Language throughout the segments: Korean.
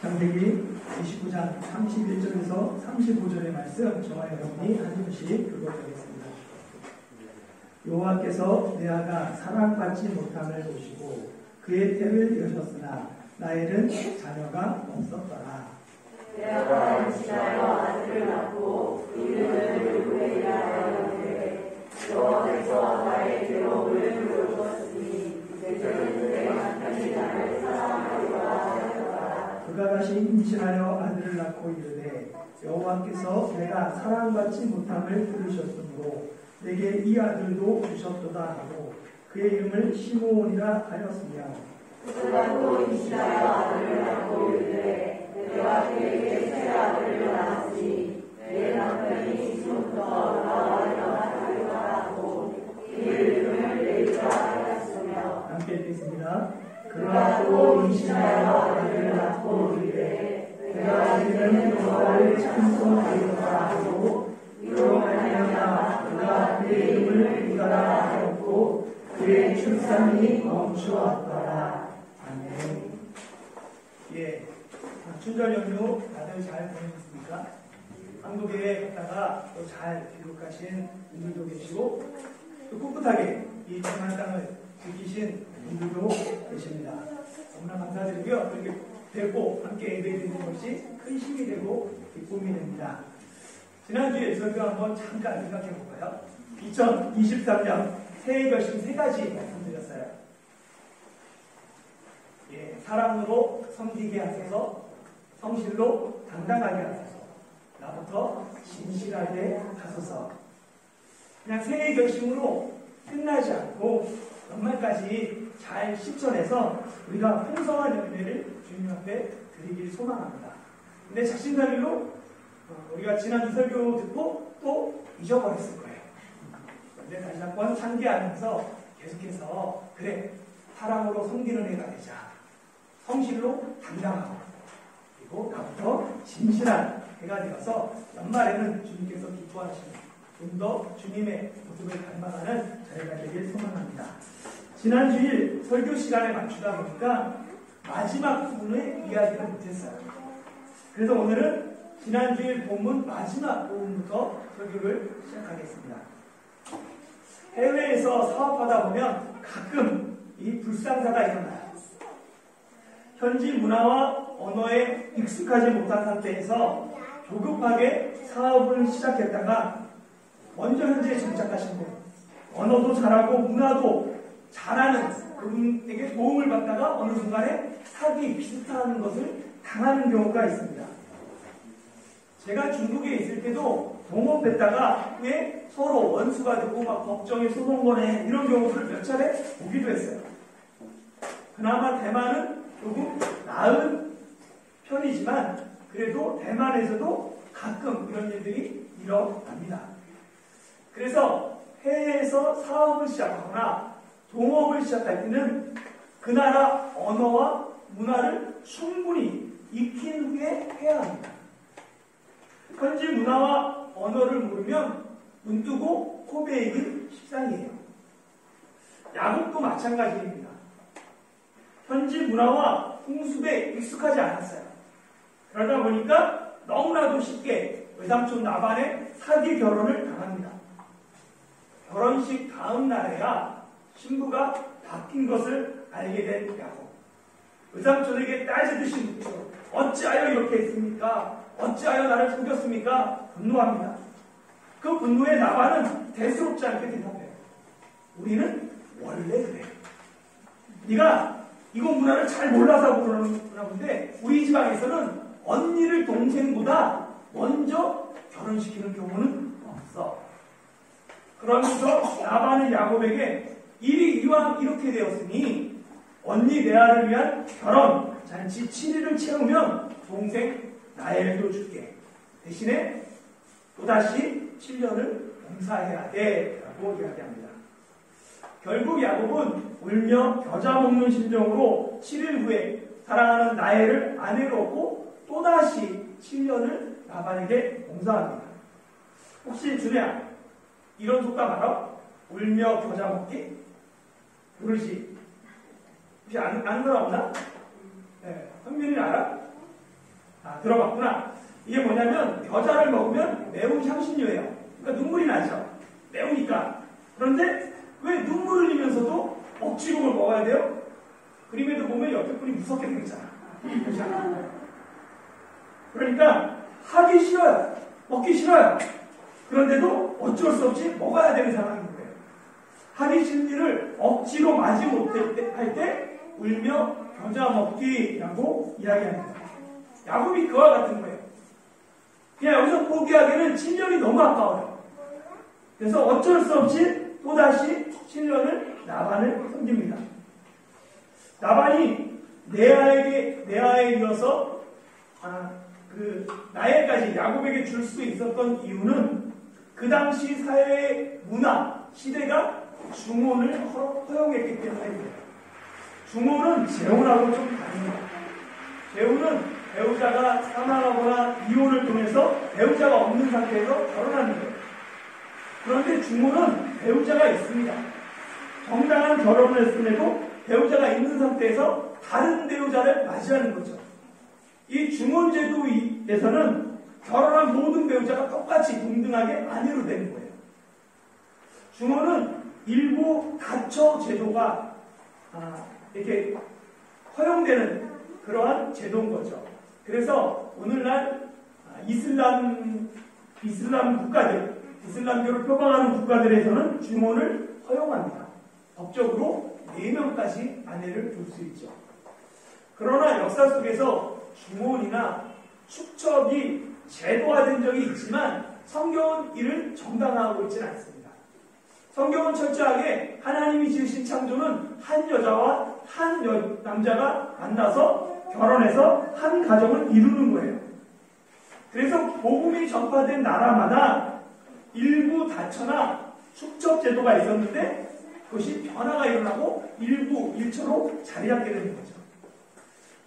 창세기 29장 31절에서 35절의 말씀 저와 여러분이 한 절씩 읽어보겠습니다. 여호와께서 레아가 사랑받지 못함을 보시고 그의 태를 여셨으나 라헬은 자녀가 없었더라. 레아가 임신하여 아들을 낳고 이름을 르베이라 하였는데 여호와께서 나의 괴로움을 들어주었으니 이제는 내 남편이 나를 사랑하리라 하였더라. 그가 다시 임신하여 아들을 낳고 이르되 여호와께서 내가 사랑받지 못함을 들으셨으므로 내게 이 아들도 주셨도다 하고 그의 이름을 시므온이라 하였으며 그가 또 임신하여 아들을 낳고 이르되 내가 그에게 새 아들을 낳았으니 내 남편이 지금부터 나와 연합하리라 하고 그 이름을 레이라 하였으며 함께 읽겠습니다. 그가 또 임신하여 아들을 낳고 이르되 내가 이제는 여호와를 찬송하리라 하고 이로 말미암아 그가 그의 이름을 유다라 하였고 그의 출산이 멈추었더라. 아멘. 예, 춘절 연휴 다들 잘 보내셨습니까? 한국에 갔다가 또 잘 귀국하신 분들도 계시고 또 꿋꿋하게 이 평안한 땅을 지키신 분들도 계십니다. 너무나 감사드리고요. 이렇게 뵙고 함께 예배드리는 것이 큰 힘이 되고 기쁨이 됩니다. 지난주에 설교 한번 잠깐 생각해 볼까요? 2023년 새해 결심 3가지 말씀드렸어요. 예, 사랑으로 섬기게 하소서, 성실로 당당하게 하소서, 나부터 진실하게 하소서. 그냥 새해 결심으로 끝나지 않고 연말까지 잘 실천해서 우리가 풍성한 열매를 주님 앞에 드리길 소망합니다. 근데 작심삼일로 우리가 지난주 설교 듣고 또 잊어버렸을 거예요. 그런데 다시 한번 상기하면서 계속해서 그래, 사랑으로 섬기는 애가 되자. 성실로 당당하고 그리고 나부터 진실한 애가 되어서 연말에는 주님께서 기뻐하시는 좀 더 주님의 모습을 닮아가는 저희가 되길 소망합니다. 지난주일 설교 시간에 맞추다 보니까 마지막 부분의 이야기를 못했어요. 그래서 오늘은 지난주일 본문 마지막 부분부터 설교를 시작하겠습니다. 해외에서 사업하다 보면 가끔 이 불상사가 일어나요. 현지 문화와 언어에 익숙하지 못한 상태에서 조급하게 사업을 시작했다가 먼저 현지에 정착하신 분, 언어도 잘하고 문화도 잘하는 그분에게 도움을 받다가 어느 순간에 사기 비슷한 것을 당하는 경우가 있습니다. 제가 중국에 있을 때도 동업했다가 후에 서로 원수가 되고 막 법정에 소송 거네 이런 경우를 몇 차례 보기도 했어요. 그나마 대만은 조금 나은 편이지만 그래도 대만에서도 가끔 이런 일들이 일어납니다. 그래서 해외에서 사업을 시작하거나 동업을 시작할 때는 그 나라 언어와 문화를 충분히 익힌 후에 해야 합니다. 현지 문화와 언어를 모르면 눈 뜨고 코 베이기 십상이에요. 야구도 마찬가지입니다. 현지 문화와 풍습에 익숙하지 않았어요. 그러다 보니까 너무나도 쉽게 외삼촌 나반의 사기 결혼을 당합니다. 결혼식 다음 날에야 신부가 바뀐 것을 알게 된 야곱. 외삼촌에게 따지듯이 묻죠. 어찌하여 이렇게 했습니까? 어찌하여 나를 속였습니까? 분노합니다. 그 분노에 나반은 대수롭지 않게 대답해요. 우리는 원래 그래. 네가 이곳 문화를 잘 몰라서 그러나 본데 우리 지방에서는 언니를 동생보다 먼저 결혼시키는 경우는 없어. 그러면서 나반은 야곱에게 일이 이왕 이렇게 되었으니 언니 레아를 위한 결혼 잔치 7일을 채우면 동생 라헬도 줄게. 대신에 또다시 7년을 봉사해야 돼 라고 이야기합니다. 결국 야곱은 울며 겨자 먹는 심정으로 7일 후에 사랑하는 라헬을 아내로 얻고 또다시 7년을 라반에게 봉사합니다. 혹시 준혜야 이런 속담 알아? 울며 겨자 먹기? 모르지? 혹시 아는 사람 없나? 네, 현민이 알아? 들어봤구나. 이게 뭐냐면 겨자를 먹으면 매운 향신료예요. 그러니까 눈물이 나죠. 매우니까. 그런데 왜 눈물 흘리면서도 억지로 그걸 먹어야 돼요? 그림에도 보면 옆에 분이 무섭게 생겼잖아. 그러니까 하기 싫어요. 먹기 싫어요. 그런데도 어쩔 수 없이 먹어야 되는 상황인 거예요. 하기 싫은 일을 억지로 마지 못할 때 울며 겨자 먹기라고 이야기합니다. 야곱이 그와 같은 거예요. 그냥 여기서 포기하기에는 친년이 너무 아까워요. 그래서 어쩔 수 없이 또다시 친년을 라반을 섬깁니다. 라반이 레아에 이어서 라헬까지 야곱에게 줄 수 있었던 이유는 그 당시 사회의 문화, 시대가 중혼을 허용했기 때문입니다. 중혼은 재혼하고 좀 다릅니다. 재혼은 배우자가 사망하거나 이혼을 통해서 배우자가 없는 상태에서 결혼하는 거예요. 그런데 중혼은 배우자가 있습니다. 정당한 결혼을 했음에도 배우자가 있는 상태에서 다른 배우자를 맞이하는 거죠. 이 중혼제도에서는 결혼한 모든 배우자가 똑같이 동등하게 아내로 되는 거예요. 중혼은 일부 다처 제도가 이렇게 허용되는 그러한 제도인 거죠. 그래서 오늘날 이슬람 국가들, 이슬람교를 표방하는 국가들에서는 중혼을 허용합니다. 법적으로 4명까지 아내를 둘 수 있죠. 그러나 역사 속에서 중혼이나 축척이 제도화된 적이 있지만 성경은 이를 정당화하고 있지는 않습니다. 성경은 철저하게 하나님이 지으신 창조는 한 여자와 한 남자가 만나서 결혼해서 한 가정을 이루는 거예요. 그래서 복음이 전파된 나라마다 일부 다처나 축척 제도가 있었는데 그것이 변화가 일어나고 일부 일처로 자리 잡게 되는 거죠.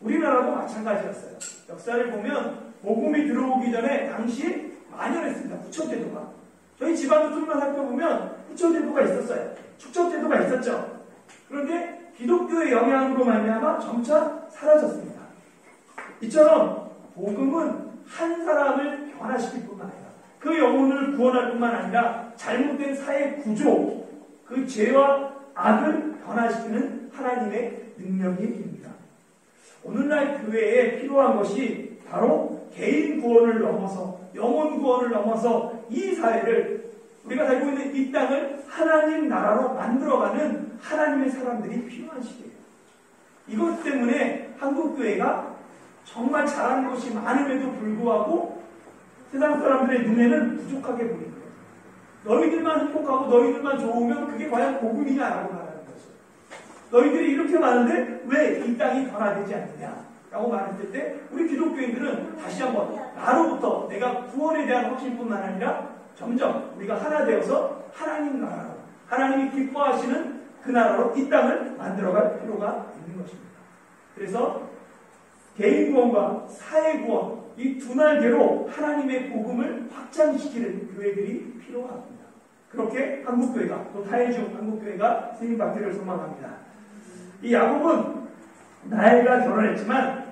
우리나라도 마찬가지였어요. 역사를 보면 복음이 들어오기 전에 당시 만연했습니다. 부처 제도가. 저희 집안도 좀만 살펴보면 부처 제도가 있었어요. 축척 제도가 있었죠. 그런데 기독교의 영향으로 말미암아 점차 사라졌습니다. 이처럼 복음은 한 사람을 변화시킬 뿐만 아니라 그 영혼을 구원할 뿐만 아니라 잘못된 사회 구조, 그 죄와 악을 변화시키는 하나님의 능력입니다. 오늘날 교회에 필요한 것이 바로 개인 구원을 넘어서 영혼 구원을 넘어서 이 사회를 우리가 살고 있는 이 땅을 하나님 나라로 만들어가는 하나님의 사람들이 필요한 시대예요. 이것 때문에 한국교회가 정말 잘하는 것이 많음에도 불구하고 세상 사람들의 눈에는 부족하게 보이는 거예요. 너희들만 행복하고 너희들만 좋으면 그게 과연 복음이냐라고 말하는 거죠. 너희들이 이렇게 많은데 왜 이 땅이 변화되지 않느냐라고 말했을 때 우리 기독교인들은 다시 한번 나로부터 내가 구원에 대한 확신뿐만 아니라 점점 우리가 하나 되어서 하나님 나라로 하나님이 기뻐하시는 그 나라로 이 땅을 만들어갈 필요가 있는 것입니다. 그래서 개인 구원과 사회 구원 이 두 날개로 하나님의 복음을 확장시키는 교회들이 필요합니다. 그렇게 한국교회가 또 타해중 한국교회가 세임받기를 소망합니다. 이 야곱은 라헬과 결혼했지만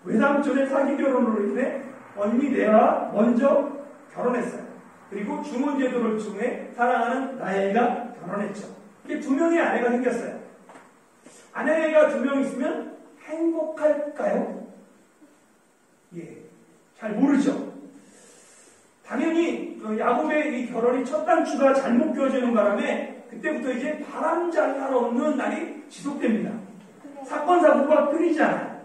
외삼촌의 사기 결혼으로 인해 언니 레아와 먼저 결혼했어요. 그리고 중혼제도를 통해 사랑하는 라헬과 결혼했죠. 이게 2명의 아내가 생겼어요. 아내가 2명 있으면 행복할까요? 잘 모르죠. 당연히 야곱의 이 결혼이 첫 단추가 잘못 끼워지는 바람에 그때부터 이제 바람잘 없는 날이 지속됩니다. 사건 사고가 끊이지 않아요.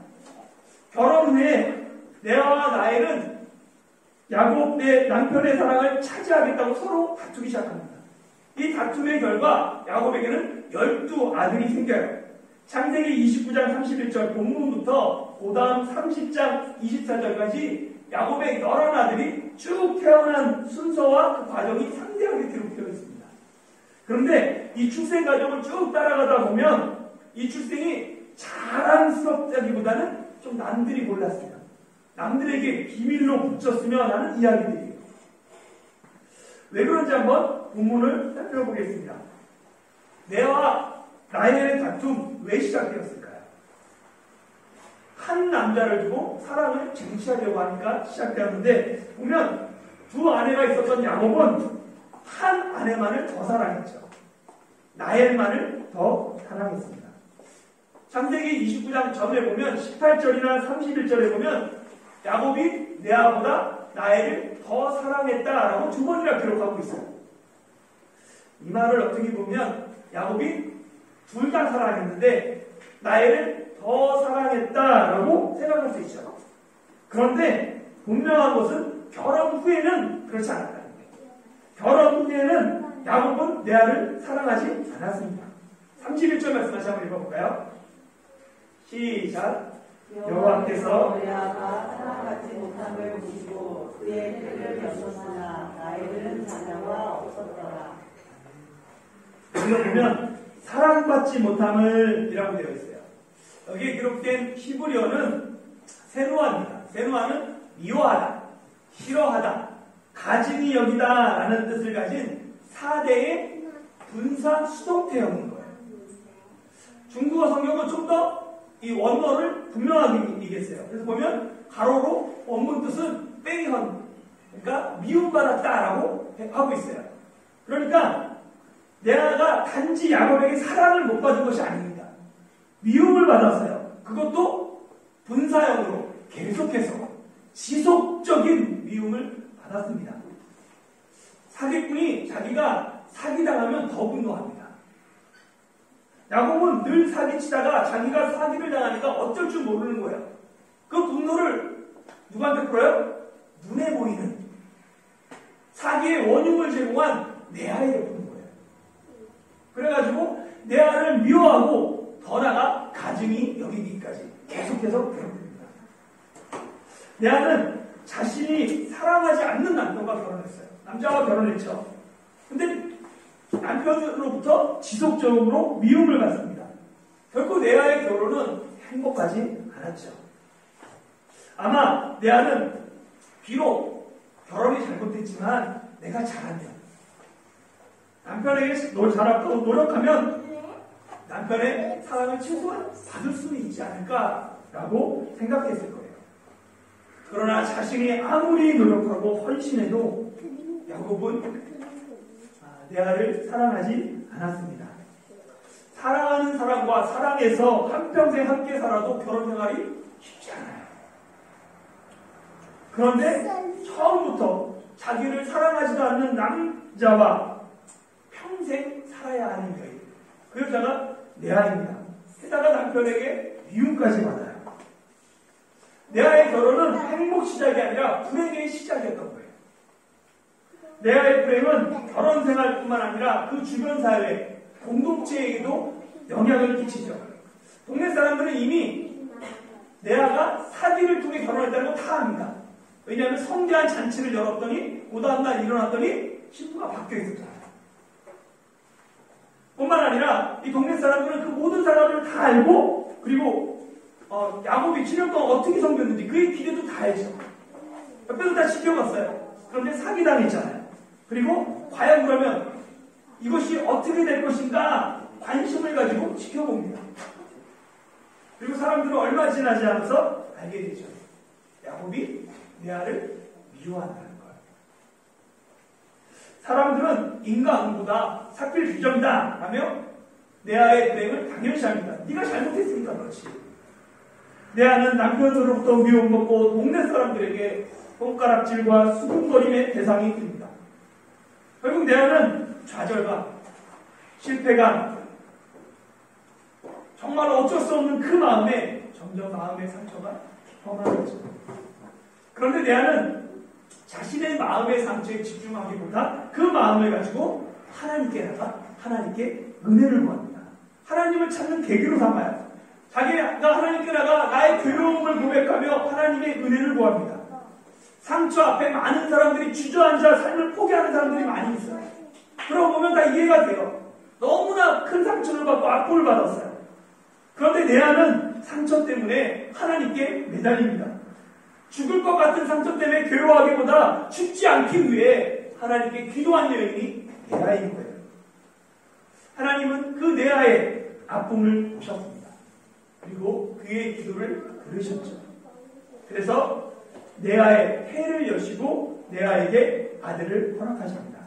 결혼 후에 레아와 라헬은 야곱 내 남편의 사랑을 차지하겠다고 서로 다투기 시작합니다. 이 다툼의 결과 야곱에게는 12아들이 생겨요. 창세기 29장 31절 본문부터 그 다음 30장 24절까지 야곱의 여러 아들이 쭉 태어난 순서와 그 과정이 상세하게 기록되어 있습니다. 그런데 이 출생 과정을 쭉 따라가다 보면 이 출생이 자랑스럽다기보다는 좀 남들이 몰랐어요. 남들에게 비밀로 붙였으면 하는 이야기들이에요. 왜 그런지 한번 본문을 살펴보겠습니다. 레아와 라헬의 다툼 왜 시작되었을까요? 한 남자를 두고 사랑을 쟁취하려고 하니까 시작되었는데, 보면 두 아내가 있었던 야곱은 한 아내만을 더 사랑했죠. 라헬만을 더 사랑했습니다. 창세기 29장 전에 보면 18절이나 31절에 보면 야곱이 레아보다 라헬을 더 사랑했다라고 두 번이나 기록하고 있어요. 이 말을 어떻게 보면 야곱이 둘 다 사랑했는데 라헬을 더 사랑했다라고 생각할 수 있죠. 그런데 분명한 것은 결혼 후에는 그렇지 않았다는 거예요. 결혼 후에는 야곱은 레아를 사랑하지 않았습니다. 31절 말씀 다시 한번 읽어볼까요? 시작. 여호와께서 레아가 사랑받지 못함을 보시고 그의 때를 여셨으나 라헬은 자녀가 없었더라. 여기서 보면 사랑받지 못함을 이라고 되어 있어요. 여기에 기록된 히브리어는 세누아입니다. 세누아는 미워하다, 싫어하다, 가증히 여기다 라는 뜻을 가진 4대의 분사 수동태형인 거예요. 중국어 성경은 좀 더 이 원어를 분명하게 얘기했어요. 그래서 보면 가로로 원문 뜻은 빼이헌, 그러니까 미움받았다라고 하고 있어요. 그러니까 레아가 단지 야곱에게 사랑을 못 받은 것이 아닙니다. 미움을 받았어요. 그것도 분사형으로 계속해서 지속적인 미움을 받았습니다. 사기꾼이 자기가 사기당하면 더 분노합니다. 야곱은 늘 사기치다가 자기가 사기를 당하니까 어쩔 줄 모르는 거예요. 그 분노를 누구한테 풀어요? 눈에 보이는 사기의 원흉을 제공한 레아에게 푸는 거예요. 그래가지고 레아를 미워하고 더 나아가 가증히 여기기까지 계속해서 괴롭힙니다. 레아는 자신이 사랑하지 않는 남편과 결혼했어요. 남자와 결혼했죠. 근데 남편으로부터 지속적으로 미움을 받습니다. 결국 레아의 결혼은 행복하지 않았죠. 아마 레아는 비록 결혼이 잘못됐지만 내가 잘하면, 남편에게 잘하고 노력하면 남편의 사랑을 최소한 받을 수는 있지 않을까라고 생각했을 거예요. 그러나 자신이 아무리 노력하고 헌신해도 야곱은 레아를 사랑하지 않았습니다. 사랑하는 사람과 사랑해서 한평생 함께 살아도 결혼 생활이 쉽지 않아요. 그런데 처음부터 자기를 사랑하지도 않는 남자와 평생 살아야 하는 여인, 그 여자가 레아입니다. 게다가 남편에게 미움까지 받아요. 레아의 결혼은 행복 시작이 아니라 불행의 시작이었던 거예요. 레아의 불행은 결혼 생활뿐만 아니라 그 주변 사회, 공동체에게도 영향을 끼치죠. 동네 사람들은 이미 레아가 사기를 통해 결혼했다는 거 다 압니다. 왜냐하면 성대한 잔치를 열었더니 그 다음날 일어났더니 신부가 바뀌어 있었잖아요. 뿐만 아니라 이 동네 사람들은 그 모든 사람을 다 알고, 그리고 야곱이 7년 동안 어떻게 섬겼는지 그의 기대도 다 알죠. 옆에서 다 지켜봤어요. 그런데 사기당했잖아요. 그리고 과연 그러면 이것이 어떻게 될 것인가 관심을 가지고 지켜봅니다. 그리고 사람들은 얼마 지나지 않아서 알게 되죠. 야곱이 레아를 미워한다는 걸. 사람들은 인간보다 삭필 규정이다 하며 레아의 불행을 당연시합니다. 네가 잘못했으니까 그렇지. 레아는 남편으로부터 미움받고 동네 사람들에게 손가락질과 수군거림의 대상이 됩니다. 결국 레아는 좌절감, 실패감, 정말 어쩔 수 없는 그 마음에 점점 마음의 상처가 깊어가는 거죠. 그런데 레아는 자신의 마음의 상처에 집중하기보다 그 마음을 가지고 하나님께 나가 하나님께 은혜를 구합니다. 하나님을 찾는 계기로 삼아요. 자기가 하나님께 나가 나의 괴로움을 고백하며 하나님의 은혜를 구합니다. 상처 앞에 많은 사람들이 주저앉아 삶을 포기하는 사람들이 많이 있어요. 그러고 보면 다 이해가 돼요. 너무나 큰 상처를 받고 아픔을 받았어요. 그런데 레아는 상처 때문에 하나님께 매달립니다. 죽을 것 같은 상처 때문에 괴로워하기보다 죽지 않기 위해 하나님께 기도한 여인이 레아인 거예요. 하나님은 그 레아의 아픔을 보셨습니다. 그리고 그의 기도를 들으셨죠. 그래서 레아의 태를 여시고 레아에게 아들을 허락하십니다.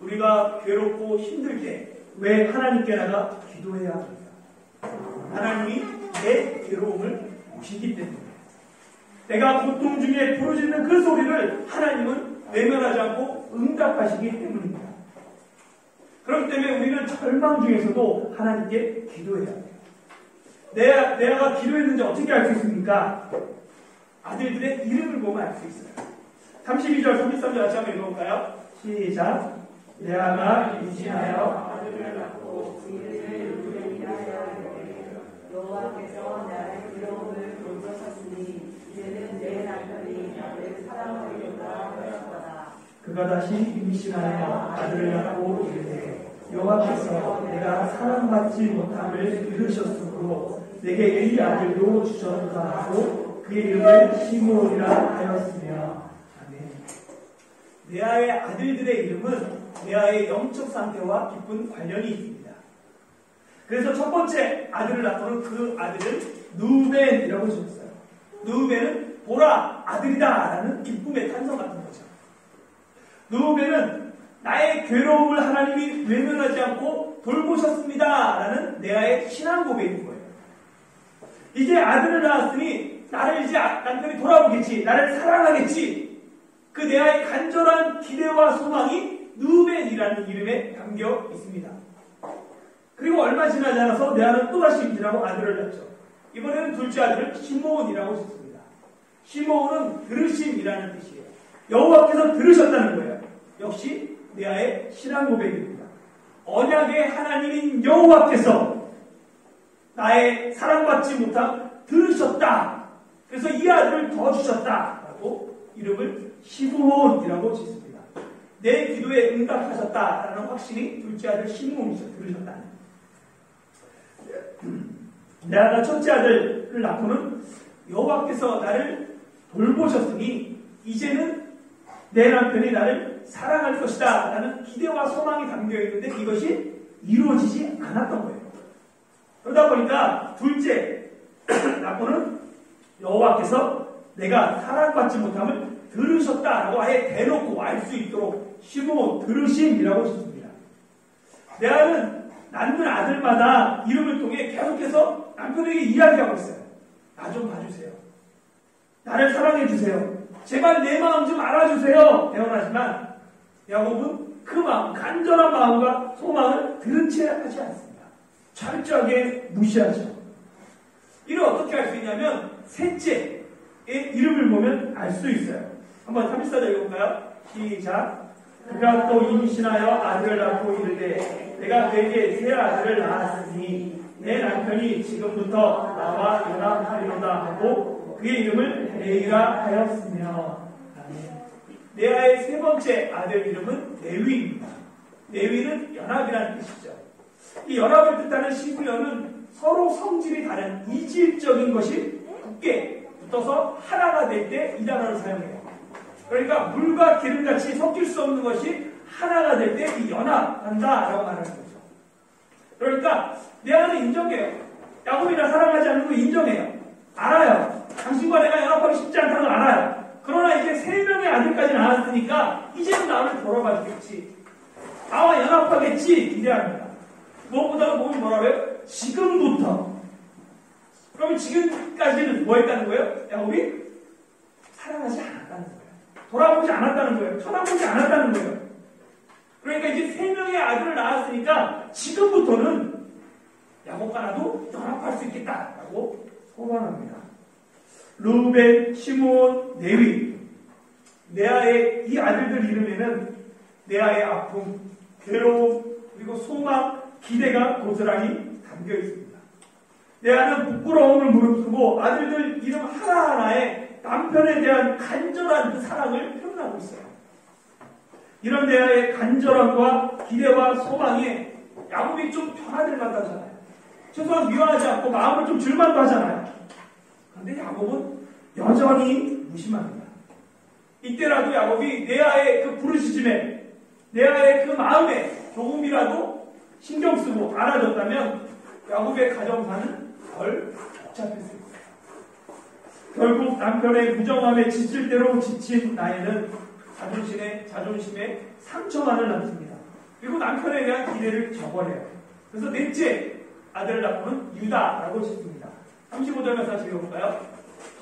우리가 괴롭고 힘들 때 왜 하나님께 나가 기도해야 합니까? 하나님이 내 괴로움을 보시기 때문에 내가 고통 중에 부르짖는 그 소리를 하나님은 외면하지 않고 응답하시기 때문입니다. 그렇기 때문에 우리는 절망 중에서도 하나님께 기도해야 돼요. 내가 기도했는지 어떻게 알 수 있습니까? 아들들의 이름을 보면 알 수 있어요. 32절, 33절 같이 한번 읽어볼까요? 시작. 레아가 임신하여 아들을 낳고 이름을 루벤이라 하였으되 여호와께서 나의 괴로움을 돌보셨으니 이제는 내 남편이 나를 사랑하리로다 하였더라. 그가 다시 임신하여 아들을 낳고 이르되 여호와께서 내가 사랑받지 못함을 들으셨으므로 내게 이 아들도 주셨다 하고 그의 이름을 시므온이라 하였으며. 아멘. 레아의 아들들의 이름은 레아의 영적 상태와 깊은 관련이 있습니다. 그래서 첫 번째 아들을 낳고는 그 아들을 누벤이라고 지었어요. 누벤은 보라 아들이다 라는 기쁨의 탄성 같은 거죠. 누벤은 나의 괴로움을 하나님이 외면하지 않고 돌보셨습니다 라는 레아의 신앙 고백인 거예요. 이제 아들을 낳았으니 나를 이제 남편이 돌아보겠지, 나를 사랑하겠지. 그 레아의 간절한 기대와 소망이 누벤이라는 이름에 담겨 있습니다. 그리고 얼마 지나지 않아서 레아는 또다시 임신하고 아들을 낳죠. 이번에는 둘째 아들을 시므온이라고 짓습니다. 시므온은 들으심이라는 뜻이에요. 여호와께서 들으셨다는 거예요. 역시 레아의 신앙 고백입니다. 언약의 하나님인 여호와께서 나의 사랑받지 못함 들으셨다. 그래서 이 아들을 더 주셨다라고 이름을 시므온이라고 짓습니다. 내 기도에 응답하셨다라는 확신이 둘째 아들 시므온이죠. 들으셨다는. 레아가 첫째 아들을 낳고는 여호와께서 나를 돌보셨으니 이제는 내 남편이 나를 사랑할 것이다 라는 기대와 소망이 담겨있는데 이것이 이루어지지 않았던 거예요. 그러다 보니까 둘째 낳고는 여호와께서 내가 사랑받지 못함을 들으셨다라고 아예 대놓고 알 수 있도록 시므온 들으심이라고 짓습니다. 레아는 낳는 아들마다 이름을 통해 계속해서 남편에게 이야기하고 있어요. 나 좀 봐주세요. 나를 사랑해주세요. 제발 내 마음 좀 알아주세요. 애원하지만 야곱은 그 마음, 간절한 마음과 소망을 들은 채 하지 않습니다. 철저하게 무시하죠. 이를 어떻게 알 수 있냐면 셋째의 이름을 보면 알 수 있어요. 한번 34절 읽어볼까요? 시작. 그가 또 임신하여 아들을 낳고 이르되 내가 그에게 새 아들을 낳았으니 내 남편이 지금부터 나와 연합하리로다 하고 그의 이름을 레이라 하였으며. 레아의 세 번째 아들 이름은 레위입니다. 레위는 연합이라는 뜻이죠. 이 연합을 뜻하는 시브연은 서로 성질이 다른 이질적인 것이 굳게 붙어서 하나가 될 때 이 단어를 사용해요. 그러니까 물과 기름같이 섞일 수 없는 것이 하나가 될 때 이 연합한다라고 말하는 거죠. 그러니까 레아는 인정해요. 야곱이 나 사랑하지 않는 거 인정해요. 알아요. 당신과 내가 연합하기 쉽지 않다는 걸 알아요. 그러나 이제 세 명의 아들까지 낳았으니까 이제는 나를 돌아봐주겠지. 나와 연합하겠지 기대합니다. 무엇보다 보면 뭐라고요? 지금부터. 그러면 지금까지는 뭐 했다는 거예요? 야곱이 사랑하지 않았다는 거예요. 돌아보지 않았다는 거예요. 쳐다보지 않았다는 거예요. 그러니까 이제 세 명의 아들을 낳았으니까 지금부터는 야곱과 나도 연합할 수 있겠다라고 소망합니다. 루벤, 시므온, 레위. 레아의 이 아들들 이름에는 레아의 아픔, 괴로움, 그리고 소망, 기대가 고스란히 담겨 있습니다. 레아는 부끄러움을 무릅쓰고 아들들 이름 하나하나에 남편에 대한 간절한 그 사랑을 표현하고 있어요. 이런 레아의 간절함과 기대와 소망에 야곱이 좀 변화될 만하잖아요. 최소한 미워하지 않고 마음을 좀 줄만도 하잖아요. 그런데 야곱은 여전히 무심합니다. 이때라도 야곱이 레아의 그 부르짖음에, 레아의 그 마음에 조금이라도 신경 쓰고 알아줬다면 야곱의 가정사는 덜 복잡했을 거예요. 결국 남편의 무정함에 지칠 대로 지친 나에는 자존심에 상처만을 남습니다. 그리고 남편에 대한 기대를 저버려요. 그래서 넷째 아들을 낳고는 유다라고 짓습니다. 35절 말씀 읽어볼까요?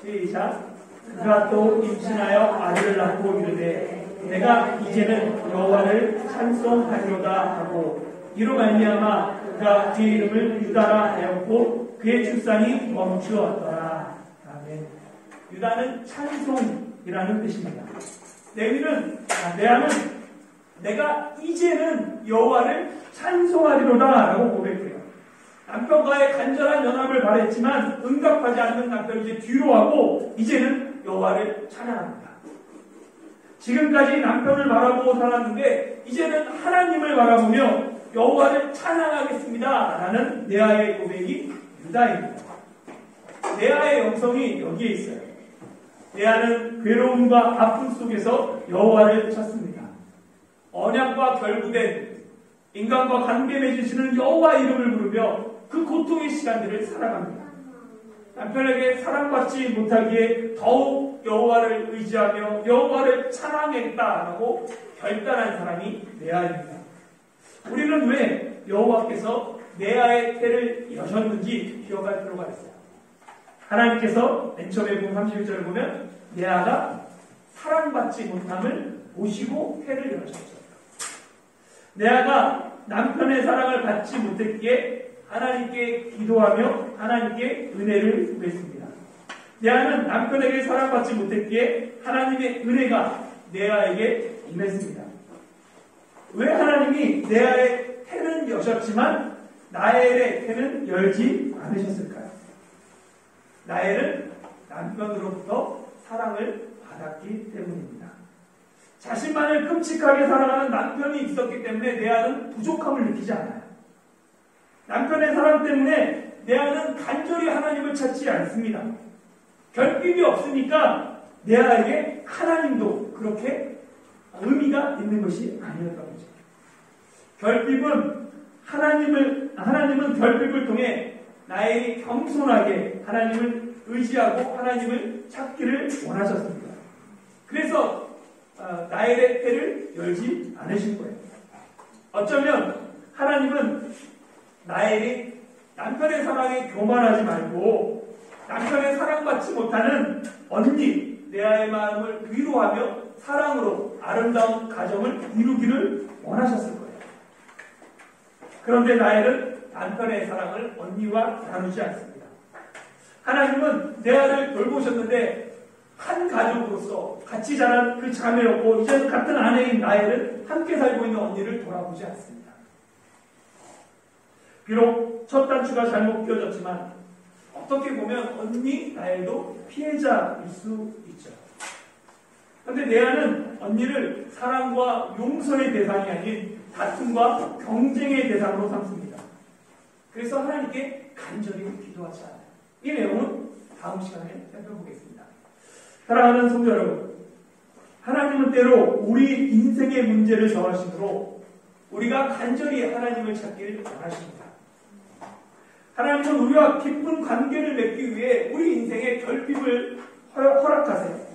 시작. 그가 또 임신하여 아들을 낳고 이르되 내가 이제는 여호와를 찬송하리로다 하고 이로 말미암아 그가 그의 이름을 유다라 하였고 그의 출산이 멈추었더라. 아멘. 유다는 찬송이라는 뜻입니다. 레아는 내가 이제는 여호와를 찬송하리로다 라고 고백해요. 남편과의 간절한 연합을 바랬지만 응답하지 않는 남편이 이제 뒤로 하고 이제는 여호와를 찬양합니다. 지금까지 남편을 바라보고 살았는데 이제는 하나님을 바라보며 여호와를 찬양하겠습니다 라는 레아의 고백이 유다입니다. 레아의 영성이 여기에 있어요. 레아는 괴로움과 아픔 속에서 여호와를 찾습니다. 언약과 결부된 인간과 관계 맺으시는 여호와 이름을 부르며 그 고통의 시간들을 살아갑니다. 남편에게 사랑받지 못하기에 더욱 여호와를 의지하며 여호와를 찬양하겠다라고 결단한 사람이 레아입니다. 우리는 왜 여호와께서 레아의 태를 여셨는지 기억할 필요가 있어요. 하나님께서 맨 처음에 보면 31절을 보면 레아가 사랑받지 못함을 보시고 태를 여셨죠. 레아가 남편의 사랑을 받지 못했기에 하나님께 기도하며 하나님께 은혜를 구했습니다. 레아는 남편에게 사랑받지 못했기에 하나님의 은혜가 레아에게 임했습니다. 왜 하나님이 레아의 태는 여셨지만 라헬의 태는 열지 않으셨을까요? 라헬은 남편으로부터 사랑을 받았기 때문입니다. 자신만을 끔찍하게 사랑하는 남편이 있었기 때문에 레아는 부족함을 느끼지 않아요. 남편의 사랑 때문에 레아는 간절히 하나님을 찾지 않습니다. 결핍이 없으니까 레아에게 하나님도 그렇게 의미가 있는 것이 아니었던 거죠. 하나님은 결핍을 통해 나의 겸손하게 하나님을 의지하고 하나님을 찾기를 원하셨습니다. 그래서 라헬의 태를 열지 않으신 거예요. 어쩌면 하나님은 라헬이 남편의 사랑에 교만하지 말고 남편의 사랑받지 못하는 언니 레아의 마음을 위로하며 사랑으로 아름다운 가정을 이루기를 원하셨을 거예요. 그런데 라헬은 남편의 사랑을 언니와 나누지 않습니다. 하나님은 레아를 돌보셨는데 한 가족으로서 같이 자란 그 자매였고 이제는 같은 아내인 라헬은 함께 살고 있는 언니를 돌아보지 않습니다. 비록 첫 단추가 잘못 끼워졌지만 어떻게 보면 언니 라헬도 피해자일 수 있죠. 그런데 레아는 언니를 사랑과 용서의 대상이 아닌 다툼과 경쟁의 대상으로 삼습니다. 그래서 하나님께 간절히 기도하지 않아요. 이 내용은 다음 시간에 살펴보겠습니다. 사랑하는 성도 여러분, 하나님은 때로 우리 인생의 문제를 정하심으로 우리가 간절히 하나님을 찾기를 원하십니다. 하나님은 우리와 깊은 관계를 맺기 위해 우리 인생의 결핍을 허락하세요.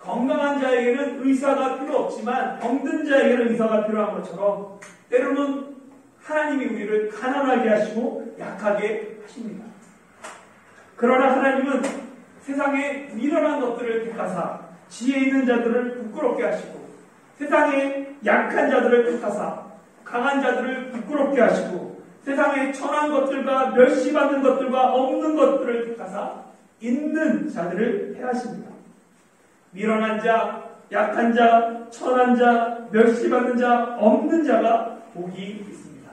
건강한 자에게는 의사가 필요 없지만 병든 자에게는 의사가 필요한 것처럼 때로는 하나님이 우리를 가난하게 하시고 약하게 하십니다. 그러나 하나님은 세상에 미련한 것들을 택하사 지혜 있는 자들을 부끄럽게 하시고 세상에 약한 자들을 택하사 강한 자들을 부끄럽게 하시고 세상에 천한 것들과 멸시받는 것들과 없는 것들을 택하사 있는 자들을 해하십니다. 미련한 자, 약한 자, 천한 자, 멸시받는 자, 없는 자가 복이 있습니다.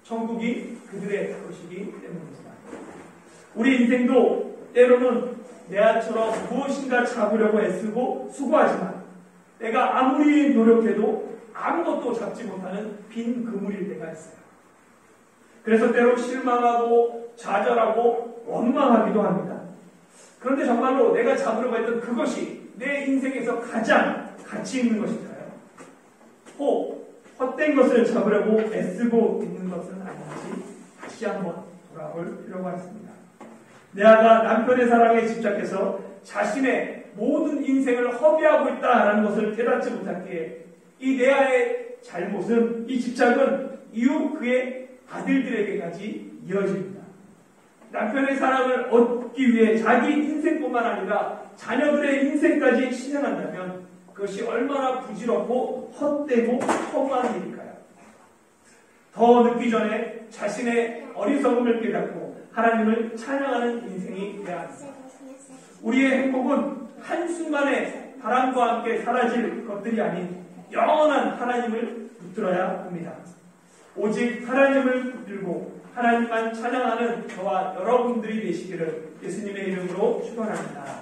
천국이 그들의 것이기 때문입니다. 우리 인생도 때로는 레아처럼 무엇인가 잡으려고 애쓰고 수고하지만 내가 아무리 노력해도 아무것도 잡지 못하는 빈 그물일 때가 있어요. 그래서 때로 실망하고 좌절하고 원망하기도 합니다. 그런데 정말로 내가 잡으려고 했던 그것이 내 인생에서 가장 가치 있는 것일까요? 혹 헛된 것을 잡으려고 애쓰고 있는 것은 아닌지 다시 한번 돌아볼 필요가 있습니다. 레아가 남편의 사랑에 집착해서 자신의 모든 인생을 허비하고 있다라는 것을 깨닫지 못했기에 이 레아의 잘못은, 이 집착은 이후 그의 아들들에게까지 이어집니다. 남편의 사랑을 얻기 위해 자기 인생뿐만 아니라 자녀들의 인생까지 신행한다면 그것이 얼마나 부질없고 헛되고 허무한 일일까요? 더 늦기 전에 자신의 어리석음을 깨닫고 하나님을 찬양하는 인생이 되어야 합니다. 우리의 행복은 한순간에 바람과 함께 사라질 것들이 아닌 영원한 하나님을 붙들어야 합니다. 오직 하나님을 붙들고 하나님만 찬양하는 저와 여러분들이 되시기를 예수님의 이름으로 축원합니다.